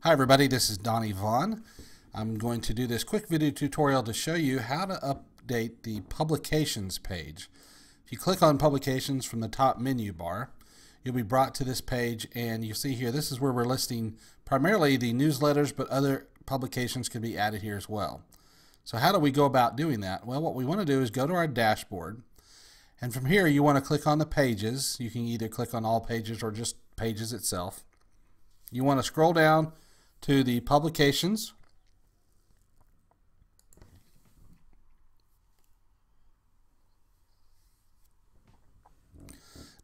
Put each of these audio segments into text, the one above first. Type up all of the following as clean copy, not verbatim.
Hi everybody, this is Donnie Vaughn. I'm going to do this quick video tutorial to show you how to update the publications page. If you click on publications from the top menu bar, you'll be brought to this page, and you see here this is where we're listing primarily the newsletters, but other publications can be added here as well. So how do we go about doing that? Well, what we want to do is go to our dashboard, and from here you want to click on the pages. You can either click on all pages or just pages itself. You want to scroll down to the publications.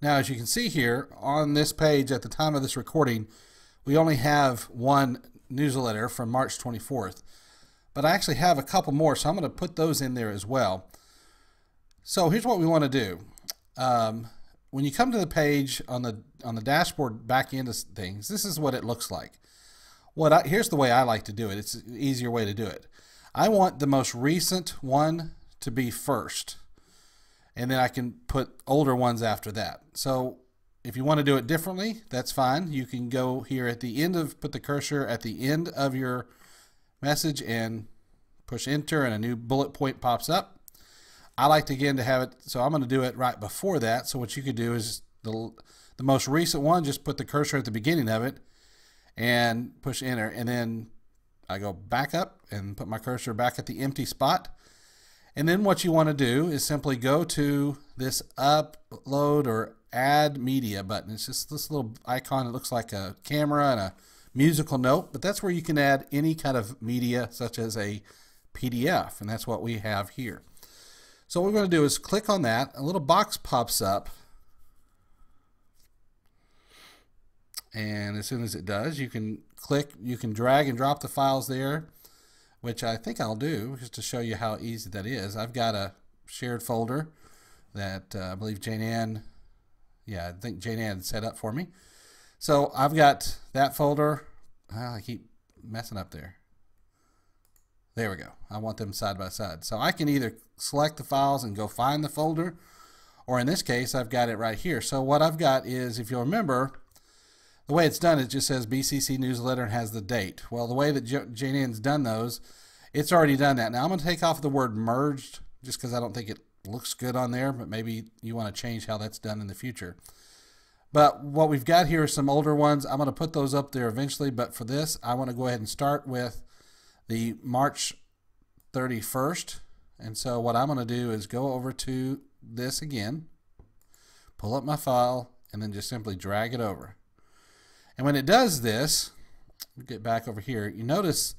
Now, as you can see here on this page at the time of this recording, we only have one newsletter from March 24th, but I actually have a couple more, so I'm going to put those in there as well. So here's what we want to do. When you come to the page on the dashboard back into things, this is what it looks like. Here's the way I like to do it. It's an easier way to do it. I want the most recent one to be first, and then I can put older ones after that. So if you want to do it differently, that's fine. You can go here at the end put the cursor at the end of your message and push enter, and a new bullet point pops up. I like to have it, so I'm going to do it right before that. So what you could do is the most recent one, just put the cursor at the beginning of it and push enter, and then I go back up and put my cursor back at the empty spot. And then what you want to do is simply go to this upload or add media button. It's just this little icon. It looks like a camera and a musical note, but that's where you can add any kind of media such as a PDF, and that's what we have here. So what we're going to do is click on that. A little box pops up, and as soon as it does, you can drag and drop the files there, which I think I'll do just to show you how easy that is. I've got a shared folder that I believe Jane Ann set up for me. So I've got that folder. I keep messing up there. There we go. I want them side by side. So I can either select the files and go find the folder, or in this case, I've got it right here. So what I've got is, if you'll remember, the way it's done, it just says BCC newsletter and has the date. Well, the way that Jane Ann's done those, it's already done that. Now I'm going to take off the word merged just because I don't think it looks good on there, but maybe you want to change how that's done in the future. But what we've got here are some older ones. I'm going to put those up there eventually, but for this, I want to go ahead and start with the March 31st. And so what I'm going to do is go over to this again, pull up my file, and then just simply drag it over. And when it does this, get back over here, you notice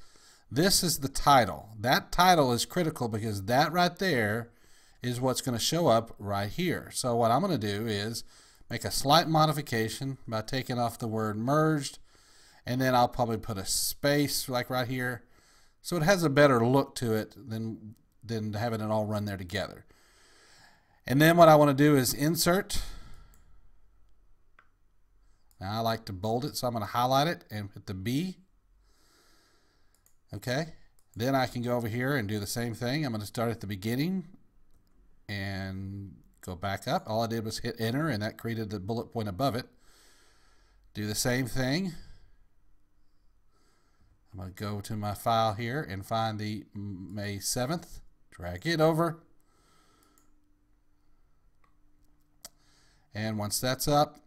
this is the title. That title is critical because that right there is what's going to show up right here. So what I'm going to do is make a slight modification by taking off the word merged, and then I'll probably put a space like right here, so it has a better look to it than having it all run there together. And then what I want to do is insert. Now I like to bold it, so I'm going to highlight it and hit the B. Okay, then I can go over here and do the same thing. I'm going to start at the beginning and go back up. All I did was hit enter, and that created the bullet point above it. Do the same thing. I'm going to go to my file here and find the May 7th, drag it over, and once that's up,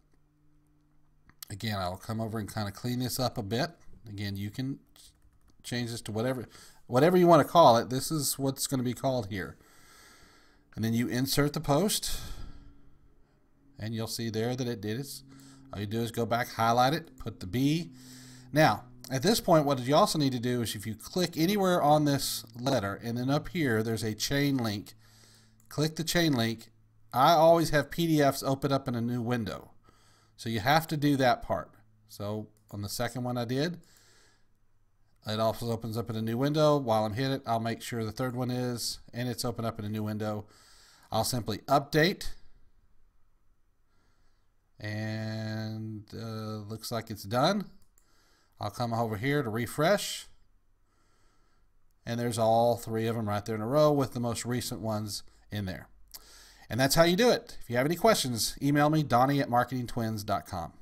again, I'll come over and kind of clean this up a bit. Again, you can change this to whatever you want to call it. This is what's going to be called here. And then you insert the post, and you'll see there that it did it. All you do is go back, highlight it, put the B. Now, at this point, what you also need to do is, if you click anywhere on this letter, and then up here there's a chain link, click the chain link. I always have PDFs open up in a new window, so you have to do that part. So on the second one I did, it also opens up in a new window. While I'm hitting it, I'll make sure the third one is, and it's open up in a new window. I'll simply update, and looks like it's done. I'll come over here to refresh, and there's all three of them right there in a row with the most recent ones in there. And that's how you do it. If you have any questions, email me, Donnie@marketingtwins.com.